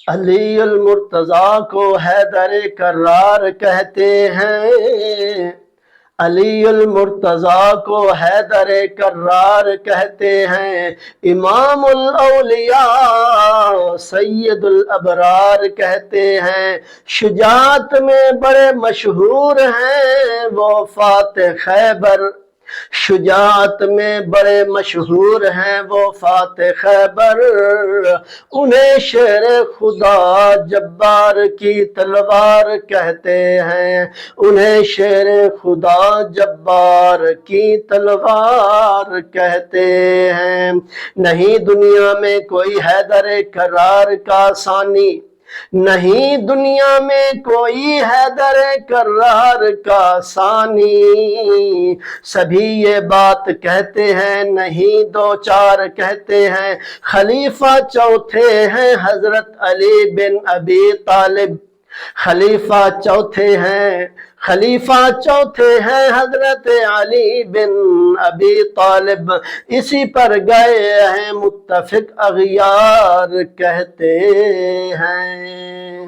علی المرتضیٰ کو حیدر کرار کہتے ہیں، علی المرتضیٰ کو حیدر کرار کہتے ہیں، امام الاولیاء سید الابرار کہتے ہیں، شجاعت میں بڑے مشہور ہیں وہ فاتح خیبر، شجاعت میں بڑے مشہور ہیں وہ فاتح خیبر، انہیں شیر خدا جبار کی تلوار کہتے ہیں، انہیں شیر خدا جبار کی تلوار کہتے ہیں۔ نہیں دنیا میں کوئی حیدر کرار کا ثانی، نہیں دنیا میں کوئی حیدر کرار کا ثانی، سبھی یہ بات کہتے ہیں نہیں دو چار کہتے ہیں، خلیفہ چوتھے ہیں حضرت علی بن ابی طالب، خلیفہ چوتھے ہیں حضرت علی بن ابی طالب، اسی پر گئے ہیں متفق اغیار کہتے ہیں۔